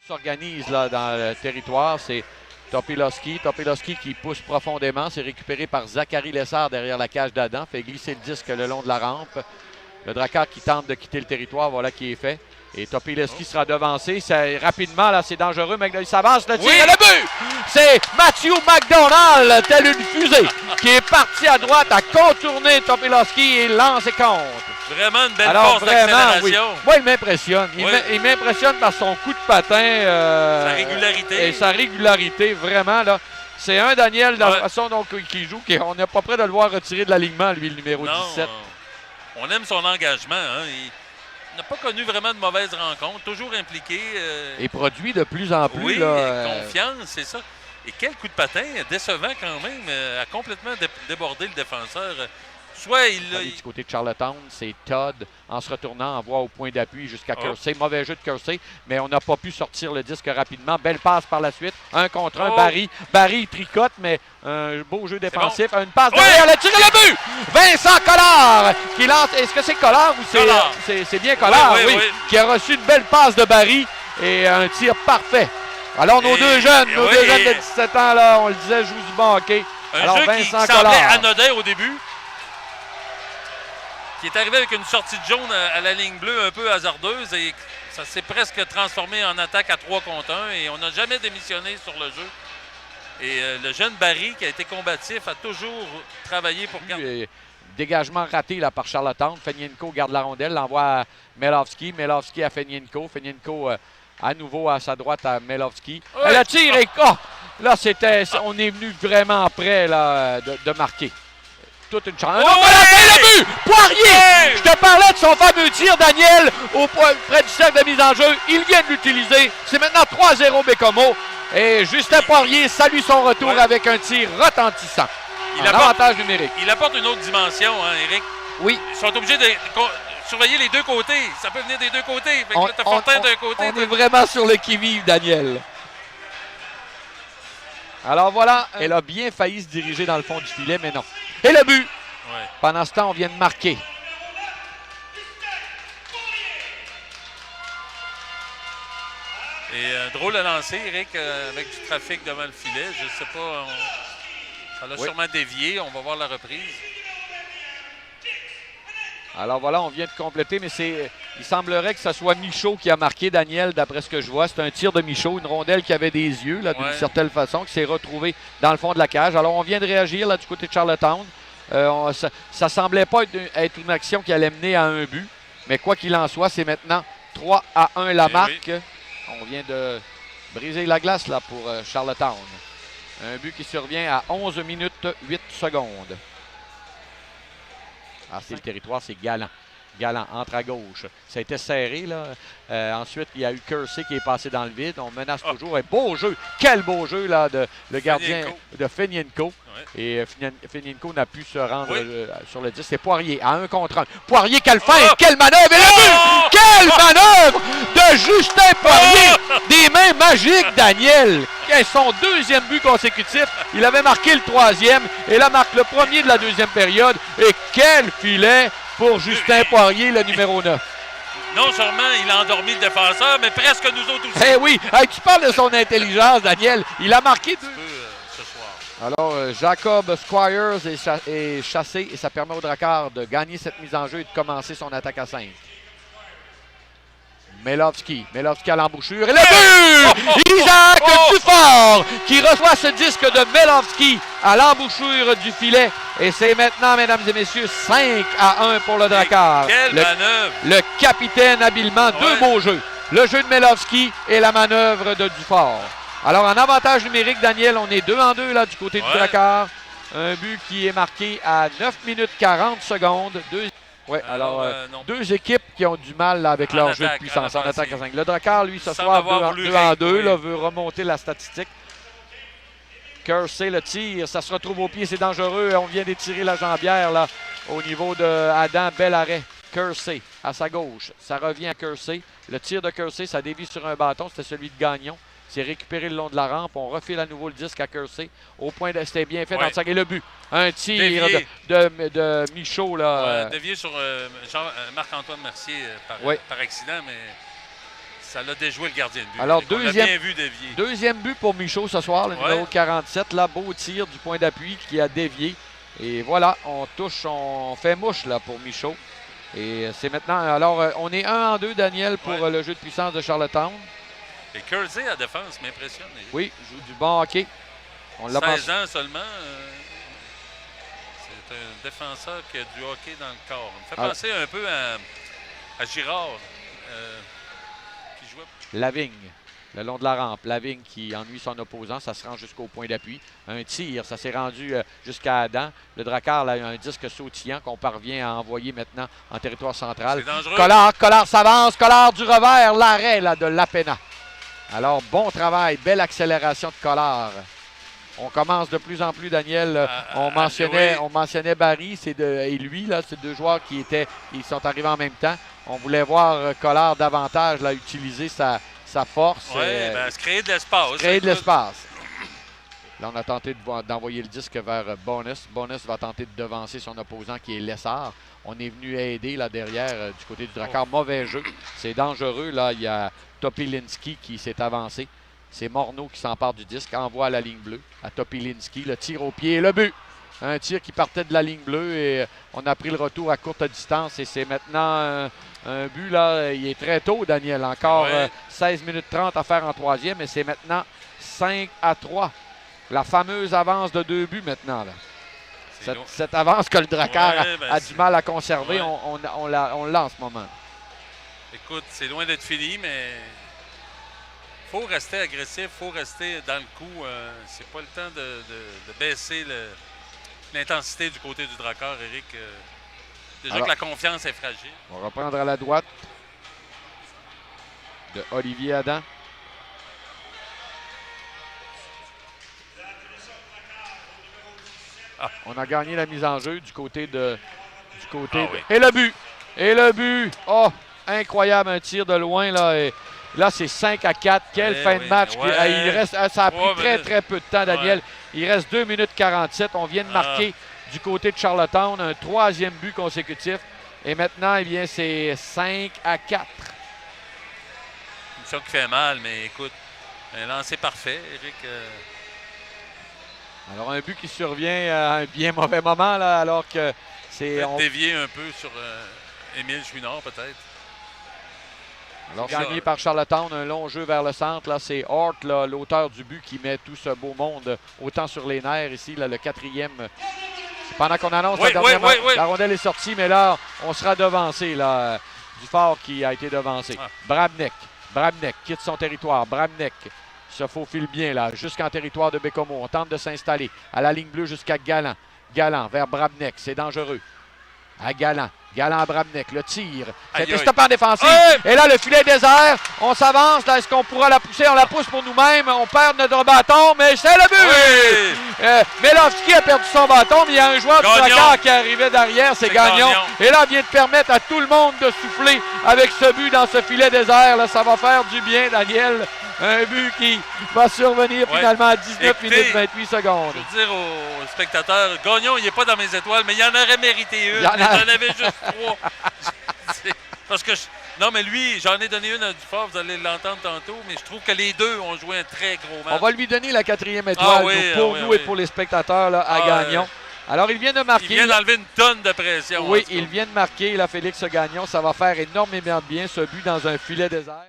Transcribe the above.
S'organise là dans le territoire, c'est Topilowski. Topilowski qui pousse profondément, c'est récupéré par Zachary Lessard derrière la cage d'Adam, fait glisser le disque le long de la rampe. Le Drakkar qui tente de quitter le territoire, voilà qui est fait. Et Topilowski sera devancé. Rapidement, là, c'est dangereux. McDonald s'avance, le tir et le but! C'est Matthew McDonald, tel une fusée, qui est parti à droite, a contourné Topilowski et lance et compte. Vraiment une belle force d'accélération. Oui. Moi, il m'impressionne. Il m'impressionne par son coup de patin. Sa régularité. Et sa régularité, vraiment, là. C'est un Daniel, dans la façon dont il joue, on n'est pas prêt de le voir retirer de l'alignement, lui, le numéro 17. On aime son engagement. Hein. Il n'a pas connu vraiment de mauvaises rencontres, toujours impliqué. Et produit de plus en plus. Oui, là, confiance, c'est ça. Et quel coup de patin décevant quand même, a complètement débordé le défenseur. Soit il du côté de Charlottetown, c'est Todd en se retournant, envoie au point d'appui jusqu'à Kersey. Mauvais jeu de Kersey, mais on n'a pas pu sortir le disque rapidement. Belle passe par la suite. 1 contre 1, Barry. Barry tricote, mais un beau jeu défensif. Bon. Une passe derrière, le tir et le but! Vincent Collard qui lance. Est-ce que c'est Collard ou c'est bien Collard? Oui. Qui a reçu une belle passe de Barry et un tir parfait. Alors, nos deux jeunes de 17 ans, là, on le disait, jouent du bon hockey. Alors, jeu Vincent qui semblait anodin au début. Qui est arrivé avec une sortie de jaune à la ligne bleue un peu hasardeuse et ça s'est presque transformé en attaque à 3 contre 1 et on n'a jamais démissionné sur le jeu. Et le jeune Barry qui a été combatif a toujours travaillé pour garder. Dégagement raté là, par Charlottetown. Fenienko garde la rondelle, l'envoie à Melovski. Melovski à Fenienko. Fenienko à nouveau à sa droite à Melovski. Le tir est... Là, on est venu vraiment près là, de marquer. Toute une chance. Le but! Poirier! Je te parlais de son fameux tir, Daniel, près du cercle de mise en jeu. Il vient de l'utiliser. C'est maintenant 3-0 Bécomo. Et Justin Poirier salue son retour avec un tir retentissant. Avantage numérique. Il apporte une autre dimension, hein, Éric? Oui. Ils sont obligés de surveiller les deux côtés. Ça peut venir des deux côtés. Fait que là, t'as Fortin d'un côté. On est vraiment sur le qui-vive, Daniel. Alors voilà, elle a bien failli se diriger dans le fond du filet, mais non. Et le but! Pendant ce temps, on vient de marquer. Et drôle à lancer, Eric, avec du trafic devant le filet. Je ne sais pas, ça l'a sûrement dévié. On va voir la reprise. Alors voilà, on vient de compléter, mais il semblerait que ce soit Michaud qui a marqué, Daniel, d'après ce que je vois. C'est un tir de Michaud, une rondelle qui avait des yeux, là, d'une certaine façon, qui s'est retrouvée dans le fond de la cage. Alors on vient de réagir là du côté de Charlottetown. Ça semblait pas être une action qui allait mener à un but, mais quoi qu'il en soit, c'est maintenant 3-1 la marque. Oui. On vient de briser la glace là pour Charlottetown. Un but qui survient à 11 minutes 8 secondes. Ah, c'est le territoire, c'est Galland. Galland entre à gauche. Ça a été serré, là. Ensuite, il y a eu Kersey qui est passé dans le vide. On menace toujours. Un beau jeu. Quel beau jeu, là, le gardien de Fenienko. Et Fenienko n'a pu se rendre sur le 10. C'est Poirier à 1 contre 1. Poirier, quelle feinte, quelle manœuvre! Et le but! Quelle manœuvre de Justin Poirier! Des mains magiques, Daniel. Son deuxième but consécutif. Il avait marqué le troisième. Et là, marque le premier de la deuxième période. Et quel filet pour Justin Poirier, le numéro 9. Non seulement il a endormi le défenseur, mais presque nous autres aussi. Eh oui, tu parles de son intelligence, Daniel. Il a marqué deux. Ce soir. Alors, Jacob Squires est chassé et ça permet au Drakkar de gagner cette mise en jeu et de commencer son attaque à 5. Melovski à l'embouchure. Et le but! Isaac Dufort qui reçoit ce disque de Melovski à l'embouchure du filet. Et c'est maintenant, mesdames et messieurs, 5-1 pour le Drakkar. Quelle manœuvre! Le capitaine habilement, deux beaux jeux. Le jeu de Melovski et la manœuvre de Dufort. Alors, en avantage numérique, Daniel, on est 2-2 là du côté du Drakkar. Un but qui est marqué à 9 minutes 40 secondes. Deux équipes qui ont du mal là, avec leur jeu de puissance en attaque à 5. Le Drakkar, lui, ce soir, 2-2, veut remonter la statistique. Kersey, le tir, ça se retrouve au pied, c'est dangereux. On vient d'étirer la jambière là, au niveau de Adam, bel arrêt. Kersey à sa gauche, ça revient à Kersey. Le tir de Kersey, ça dévie sur un bâton, c'était celui de Gagnon. C'est récupéré le long de la rampe. On refile à nouveau le disque à Kersey. Au point de... C'était bien fait dans le sac. Et le but. Un tir de Michaud. Là, dévié sur Marc-Antoine Mercier par accident, mais Ça l'a déjoué le gardien de but. Alors, On l'a bien vu dévier. Deuxième but pour Michaud ce soir, le numéro 47. Là, beau tir du point d'appui qui a dévié. Et voilà, on fait mouche là pour Michaud. Et c'est maintenant. Alors, on est 1-2, Daniel, pour le jeu de puissance de Charlottetown. Et Kersey à défense m'impressionne. Oui, joue du bon hockey. On l'a 16 ans seulement. C'est un défenseur qui a du hockey dans le corps. Il me fait penser un peu à Girard, qui jouait. Lavigne, le long de la rampe. Lavigne qui ennuie son opposant. Ça se rend jusqu'au point d'appui. Un tir, ça s'est rendu jusqu'à Adam. Le Drakkar a un disque sautillant qu'on parvient à envoyer maintenant en territoire central. C'est dangereux. Collard s'avance. Collard du revers. L'arrêt là, de Lapena. Alors, bon travail. Belle accélération de Collard. On commence de plus en plus, Daniel. On mentionnait Barry et lui, là, c'est deux joueurs ils sont arrivés en même temps. On voulait voir Collard davantage là, utiliser sa force. Oui, se créer de l'espace. Créer de l'espace. Là, on a tenté d'envoyer le disque vers Bonus. Bonus va tenter de devancer son opposant qui est Lessard. On est venu aider là derrière du côté du Drakkar. Mauvais jeu. C'est dangereux. Là, il y a Topilinski qui s'est avancé. C'est Morneau qui s'empare du disque, envoie à la ligne bleue, à Topilinski, le tir au pied et le but. Un tir qui partait de la ligne bleue et on a pris le retour à courte distance et c'est maintenant un but, là, il est très tôt, Daniel. Encore 16 minutes 30 à faire en troisième et c'est maintenant 5-3. La fameuse avance de 2 buts maintenant. Là. Cette avance que le Drakkar a du mal à conserver, on l'a en ce moment. Écoute, c'est loin d'être fini, mais il faut rester agressif, il faut rester dans le coup. C'est pas le temps de baisser l'intensité du côté du Drakkar, Éric. Déjà que la confiance est fragile. On va reprendre à la droite de Olivier Adam. On a gagné la mise en jeu du côté de... Et le but! Et le but! Oh! Incroyable, un tir de loin, là. Et là, c'est 5-4. Quelle fin de match. Il reste, ça a pris très peu de temps, Daniel. Il reste 2 minutes 47. On vient de marquer du côté de Charlottetown un 3e but consécutif. Et maintenant, eh bien, c'est 5-4. Une chose qui fait mal, mais écoute, un lancer parfait, Éric. Alors, un but qui survient à un bien mauvais moment, là, alors que c'est... dévier un peu sur Émile Chouinard, peut-être. Alors, gagné par Charlottetown, un long jeu vers le centre. Là, c'est Hort, l'auteur du but, qui met tout ce beau monde autant sur les nerfs ici, là, le 4e. Pendant qu'on annonce la rondelle est sortie, mais là, on sera devancé, là, Dufort qui a été devancé. Bramnek quitte son territoire. Bramnek se faufile bien, là, jusqu'en territoire de Bécomo. On tente de s'installer à la ligne bleue jusqu'à Galland. Galland vers Bramnek, c'est dangereux. À Galland à Bramnek, le tir. C'était stoppé en défensive. Et là, le filet désert. On s'avance. Est-ce qu'on pourra la pousser? On la pousse pour nous-mêmes. On perd notre bâton, mais c'est le but! Melovski a perdu son bâton, mais il y a un joueur du Drakkar qui arrivait derrière. C'est Gagnon. Et là, vient de permettre à tout le monde de souffler avec ce but dans ce filet désert. Là, ça va faire du bien, Daniel. Un but qui va survenir finalement à 19 minutes 28 secondes. Je veux dire aux spectateurs, Gagnon, il n'est pas dans mes étoiles, mais il en aurait mérité une. J'en avais juste 3. Parce que non, mais lui, j'en ai donné une à Dufort, vous allez l'entendre tantôt, mais je trouve que les deux ont joué un très gros match. On va lui donner la 4e étoile pour nous et pour les spectateurs là, à Gagnon. Alors, il vient de marquer. Il vient d'enlever une tonne de pression. Oui, il vient de marquer, là, Félix Gagnon. Ça va faire énormément bien ce but dans un filet désert.